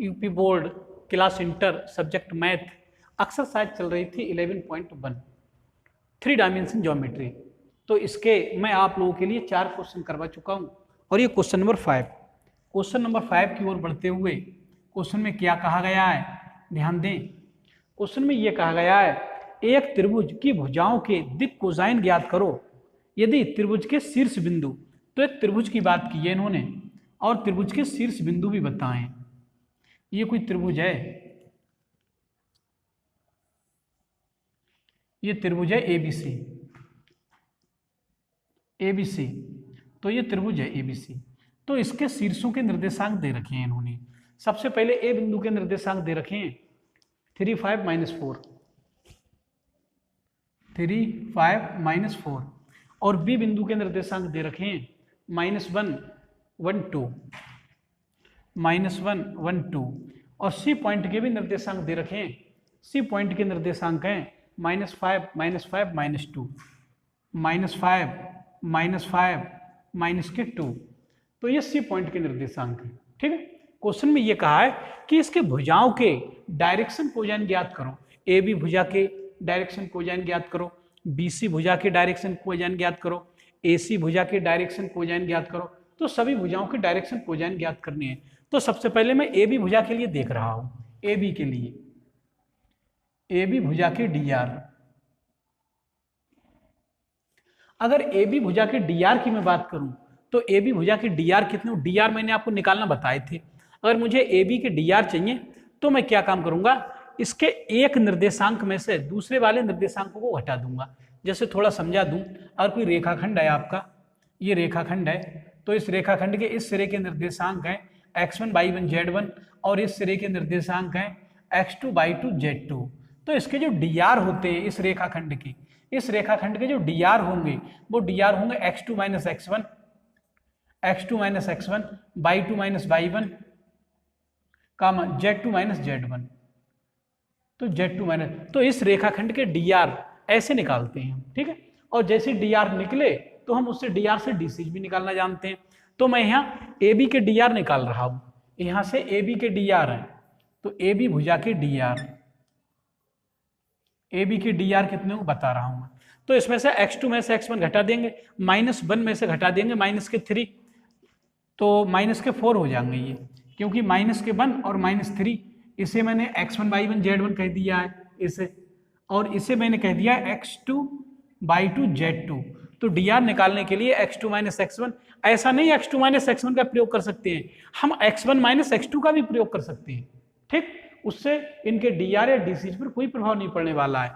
UP board class inter subject math exercise चल रही थी 11.1 3 डायमेंशन ज्योमेट्री। तो इसके मैं आप लोगों के लिए 4 क्वेश्चन करवा चुका हूं और ये क्वेश्चन नंबर 5। क्वेश्चन नंबर 5 की ओर बढ़ते हुए क्वेश्चन में क्या कहा गया है, ध्यान दें। क्वेश्चन में ये कहा गया है, एक त्रिभुज की भुजाओं के दिक् कोसाइन ज्ञात करो यदि त्रिभुज के शीर्ष बिंदु, तो एक त्रिभुज की बात की है इन्होंने और त्रिभुज के शीर्ष बिंदु भी बताएं। ये कोई त्रिभुज है, ये त्रिभुज है एबीसी, एबीसी, तो ये त्रिभुज है एबीसी। तो इसके शीर्षों के निर्देशांक दे रखे हैं इन्होंने। सबसे पहले ए बिंदु के निर्देशांक दे रखे हैं 3, 5, -4, 3, 5, -4 और बी बिंदु के निर्देशांक दे रखे हैं -1, 1, 2, -1, 1, 2 और सी पॉइंट के भी निर्देशांक दे रखे हैं। सी पॉइंट के निर्देशांक हैं -5, -5, -2, -5, -2। तो ये सी पॉइंट के निर्देशांक है। ठीक है। क्वेश्चन में ये कहा है कि इसके भुजाओं के डायरेक्शन कोसाइन ज्ञात करो। ए बी भुजा के डायरेक्शन कोसाइन ज्ञात करो, बी सी भुजा के डायरेक्शन कोसाइन ज्ञात करो, ए सी भुजा के डायरेक्शन कोसाइन ज्ञात करो। तो सभी भुजाओं के डायरेक्शन कोसाइन ज्ञात करने हैं। तो सबसे पहले मैं ए बी भुजा के लिए देख रहा हूं, ए बी के लिए, ए बी भुजा के डीआर। अगर ए बी भुजा के डीआर की मैं बात करूं तो ए बी भुजा के डीआर कितने, डीआर मैंने आपको निकालना बताए थे। अगर मुझे ए बी के डीआर चाहिए तो मैं क्या काम करूंगा, इसके एक निर्देशांक में से दूसरे वाले निर्देशांकों को घटा दूंगा। जैसे थोड़ा समझा दूं, अगर कोई रेखाखंड है आपका, ये रेखाखंड है, तो इस रेखाखंड के इस सिरे के निर्देशांक हैं x1, y1, z1 और इस सिरे के निर्देशांक हैं x2, y2, z2। तो इसके जो डीआर होते हैं इस रेखाखंड के, इस रेखाखंड के जो डीआर होंगे वो डीआर होंगे x2 - x1, x2 - x1, y2 - y1, z2 - z1। तो z2 तो इस रेखाखंड के डीआर ऐसे निकालते हैं, ठीक है। और जैसे डीआर निकले तो हम उससे डीआर से डीसी भी निकालना जानते हैं। तो मैं यहाँ ए बी के डीआर निकाल रहा हूं, यहां से ए बी के डीआर है, तो ए बी भुजा के डीआर, ए बी के डीआर कितने को बता रहा हूं मैं। तो इसमें से x2 में से x1 घटा देंगे, -1 में से घटा देंगे -3, तो -4 हो जाएंगे ये, क्योंकि -1 और -3 इसे मैंने x1, y1, z1 कह दिया है इसे, और इसे मैंने कह दिया है x2, y2, z2। तो डीआर निकालने के लिए x2 - x1, ऐसा नहीं x2 - x1 का प्रयोग कर सकते हैं, हम x1 - x2 का भी प्रयोग कर सकते हैं। ठीक, उससे इनके डीआर या डीसी पर कोई प्रभाव नहीं पड़ने वाला है।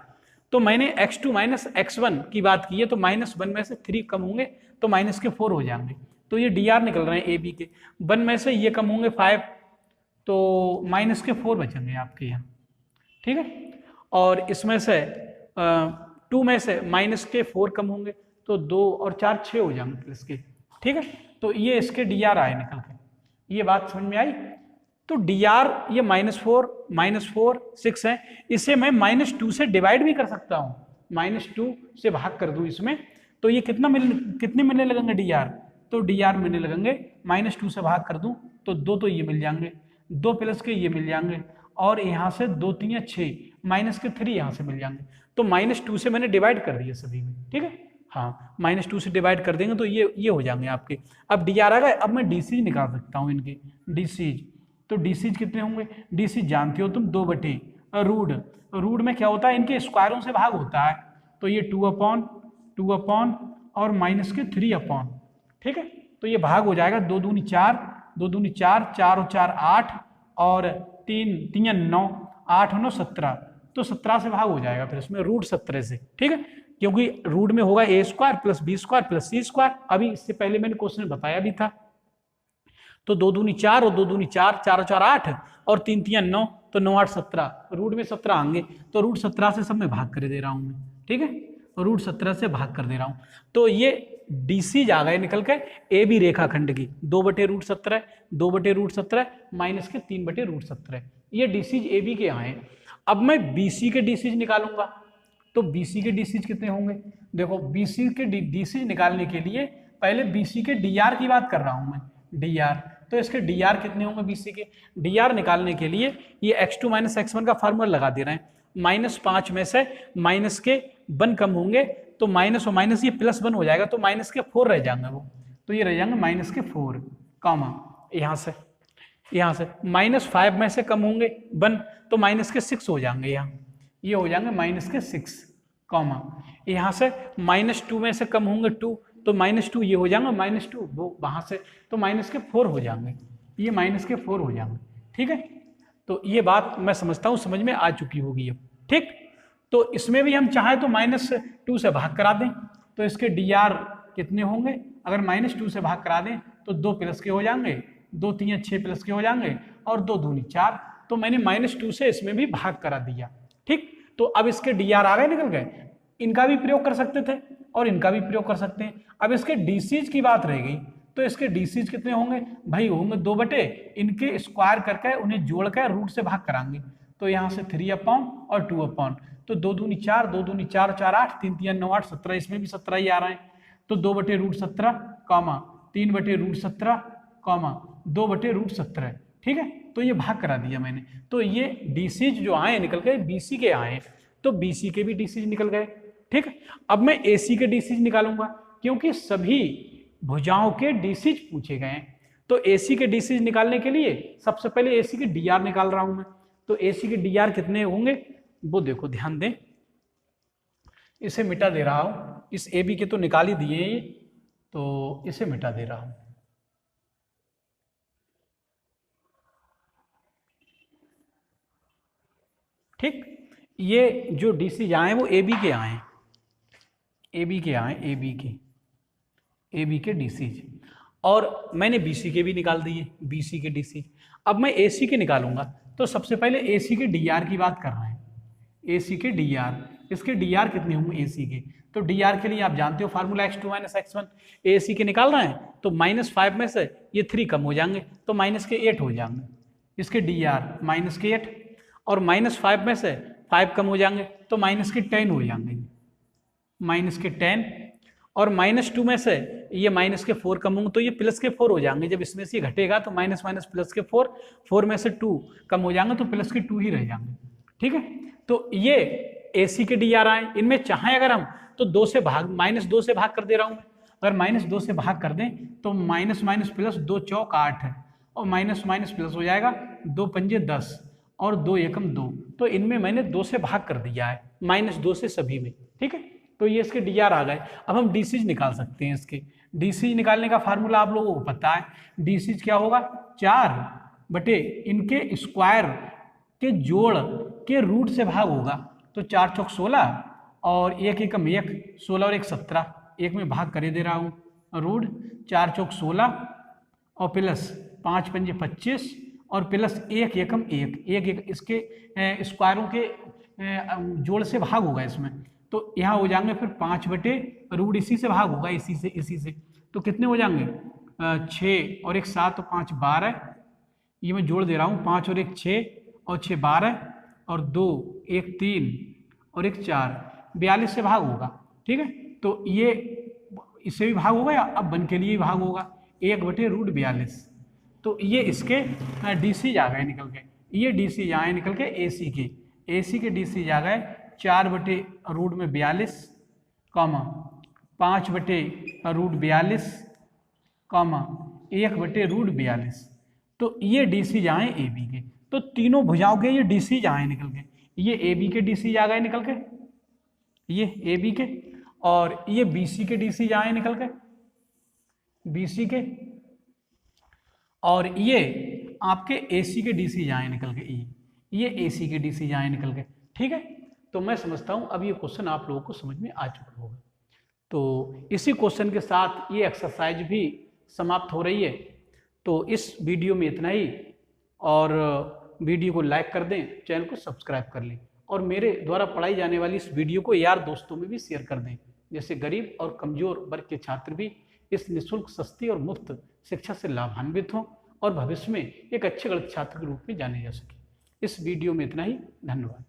तो मैंने x2 - x1 की बात की है, तो -1 में से 3 कम होंगे तो -4 हो जाएंगे। तो ये डीआर निकल रहे हैं ए बी के, 1 में से ये कम होंगे 5, तो -4 बचेंगे आपके यहाँ। ठीक है। और इसमें से 2 में से -4 कम होंगे तो 2 और 4 6 हो जाएंगे प्लस के। ठीक है। तो ये इसके डीआर आए निकल के, ये बात समझ में आई। तो डीआर ये -4 6 है, इसे मैं -2 से डिवाइड भी कर सकता हूँ, -2 से भाग कर दूं इसमें, तो ये कितने मिलने लगेंगे डीआर, तो डीआर मिलने लगेंगे -2 से भाग कर दूं तो 2 तो ये मिल जाएंगे, 2 प्लस के ये मिल जाएंगे, और यहाँ से 2 3 6 -3 यहाँ से मिल जाएंगे। तो -2 से मैंने डिवाइड कर दिया सभी में। ठीक है। हाँ, -2 से डिवाइड कर देंगे तो ये हो जाएंगे आपके। अब डीआर आ गए, अब मैं डीसीज निकाल सकता हूँ इनके, डीसीज। तो डीसीज कितने होंगे, डीसीज जानते हो तुम, 2/रूट। रूट में क्या होता है, इनके स्क्वायरों से भाग होता है, तो ये 2/2 और -3/। ठीक है। तो ये भाग हो जाएगा, 2 दूनी 4, 2 दूनी 4, 4 और 4 8 और 3 3 9, 8 9 17। तो 17 से भाग हो जाएगा फिर इसमें √17 से। ठीक है। क्योंकि रूट में होगा a² + b² + c²। अभी इससे पहले मैंने क्वेश्चन में बताया भी था। तो 2 दूनी 4 और 2 दूनी 4, 4 और 4 8 और 3 3 9, तो 9 8 17, रूट में 17 आएंगे, तो √17 से सब में भाग कर दे रहा हूं मैं। ठीक है। √17 से भाग कर दे रहा हूं, तो ये डीसी जा गए निकल के ए बी रेखाखंड की, 2/√17, 2/√17 माइनस के 3/√17, ये डीसीज ए बी के आए। अब मैं बीसी के डीसीज निकालूंगा, तो बीसी के डीसीज कितने होंगे, देखो बीसी के डीसीज निकालने के लिए पहले बीसी के डीआर की बात कर रहा हूं मैं, डीआर। तो इसके डी आर कितने होंगे बीसी के? डी आर निकालने के लिए ये x2 माइनस x1 का फार्मूला लगा दे रहे हैं। -5 में से माइनस के 1 कम होंगे तो माइनस और माइनस ये +1 हो जाएगा, तो माइनस के 4 रह जाएंगे वो, तो ये रह जाएंगे माइनस के 4 कॉमा यहाँ से -5 में से कम होंगे 1 तो माइनस के 6 हो जाएंगे, यहाँ ये हो जाएंगे माइनस के 6 कॉमा यहाँ से -2 में से कम होंगे 2 तो -2 ये हो जाएंगे -2 वो वहाँ से तो माइनस के 4 हो जाएंगे, ये माइनस के 4 हो जाएंगे। ठीक है, तो ये बात मैं समझता हूँ समझ में आ चुकी होगी अब। ठीक, तो इसमें भी हम चाहें तो -2 से भाग करा दें, तो इसके डी आर कितने होंगे? अगर -2 से भाग करा दें तो 2 प्लस के हो जाएंगे, 2 3 6 प्लस के हो जाएंगे और 2 दूनी 4, तो मैंने -2 से इसमें भी भाग करा दिया। ठीक, तो अब इसके डी आर आ गए, निकल गए। इनका भी प्रयोग कर सकते थे और इनका भी प्रयोग कर सकते हैं। अब इसके डीसीज की बात रह गई, तो इसके डीसीज कितने होंगे भाई? होंगे 2 बटे इनके स्क्वायर करके उन्हें जोड़ कर रूट से भाग कराएंगे, तो यहाँ से 3 और 2 तो 2 दूनी 4, 2 दूनी 4, 4 8, 3 3 9 8 17, इसमें भी 17 ही आ रहे हैं, तो 2 बटे रूट 17 कॉमा 3 बटे रूट 17 कॉमा 2 बटे रूट 17। ठीक है, तो ये भाग करा दिया मैंने, तो ये डीसीज जो आए निकल गए, बीसी के आए, तो बीसी के भी डीसीज निकल गए। ठीक, अब मैं एसी के डीसीज निकालूंगा क्योंकि सभी भुजाओं के डीसीज पूछे गए हैं, तो एसी के डीसीज निकालने के लिए सबसे पहले एसी के डीआर निकाल रहा हूं मैं, तो एसी के डीआर कितने होंगे वो देखो, ध्यान दें, इसे मिटा दे रहा हूं, इस ए बी के तो निकाल ही दिए ये, तो इसे मिटा दे रहा हूं। ठीक, ये जो डीसी आए वो ए बी के आए, ए बी के डीसी, और मैंने बीसी के भी निकाल दिए, बीसी के डीसी। अब मैं एसी के निकालूंगा, तो सबसे पहले एसी के डीआर की बात कर रहे हैं, एसी के डीआर, इसके डीआर कितने होंगे एसी के? तो डीआर के लिए आप जानते हो formula x2 minus x1, AC के निकाल रहे हैं तो -5 में से ये 3 कम हो जाएंगे तो -8 हो जाएंगे, इसके डीआर -8 और -5 में से 5 कम हो जाएंगे तो -10 हो जाएंगे, -10 और -2 में से ये -4 कम होंगे तो ये +4 हो जाएंगे, जब इसमें से घटेगा तो माइनस +4, 4 में से 2 कम हो जाएंगे तो +2 ही रह जाएंगे। ठीक है, तो ये एसी के डी आर आए, इनमें चाहें अगर हम तो -2 से भाग कर दे रहा हूं मैं, अगर -2 से भाग कर दें तो माइनस प्लस 2 चौक 8 है और माइनस प्लस हो जाएगा 2 पंजे 10 और 2 एकम 2, तो इनमें मैंने 2 से भाग कर दिया है, -2 से सभी में। ठीक है, तो ये इसके डी आर आ गए। अब हम डीसीज निकाल सकते हैं, इसके डीसीज निकालने का फार्मूला आप लोगों को पता है, डीसीज क्या होगा? 4 बटे इनके स्क्वायर के जोड़ के रूट से भाग होगा, तो 4 चौक 16 और 1 एकम 1, 16 और 1 17, 1 में भाग करे दे रहा हूँ रूट 4 चौक 16 और प्लस 5 पंजे 25 और प्लस 1 एकम 1, इसके स्क्वायरों के जोड़ से भाग होगा इसमें, तो यहाँ हो जाएंगे फिर 5 बटे रूट इसी से भाग होगा, इसी से तो कितने हो जाएंगे 6 और 1 7 और 5 12, ये मैं जोड़ दे रहा हूँ, 5 और 1 6 और 6 12 और 2 1 3 और 1 4, 42 से भाग होगा। ठीक है, तो ये इससे भी भाग होगा या अब बन के लिए भी भाग होगा, 1 बटे रूट 42, तो ये इसके डीसी आ गए निकल के, ये डीसी आए निकल के एसी के डीसी आ गए 4 बटे रूट में 42 कॉमा 5 बटे रूट 42 कॉमा 1 बटे रूट 42, तो ये डीसी आए ए बी के, तो तीनों भुजाओं के ये डीसी आए निकल के, ये ए बी के डीसी आ गए निकल के, ये ए बी के, और ये बीसी के डीसी आए निकल के, बीसी के, और ये आपके एसी के डीसी आए निकल के, ये एसी के डीसी आए निकल के। ठीक है, तो मैं समझता हूं अब ये क्वेश्चन आप लोगों को समझ में आ चुका होगा। तो इसी क्वेश्चन के साथ ये एक्सरसाइज भी समाप्त हो रही है। तो इस वीडियो में इतना ही, और वीडियो को लाइक कर दें, चैनल को सब्सक्राइब कर लें, और मेरे द्वारा पढ़ाई जाने वाली इस वीडियो को यार दोस्तों में भी शेयर कर दें, जैसे गरीब और कमजोर वर्ग के छात्र भी इस निःशुल्क, सस्ती और मुफ्त शिक्षा से लाभान्वित हों और भविष्य में एक अच्छे गणित छात्र के रूप में जाने जा सके। इस वीडियो में इतना ही, धन्यवाद।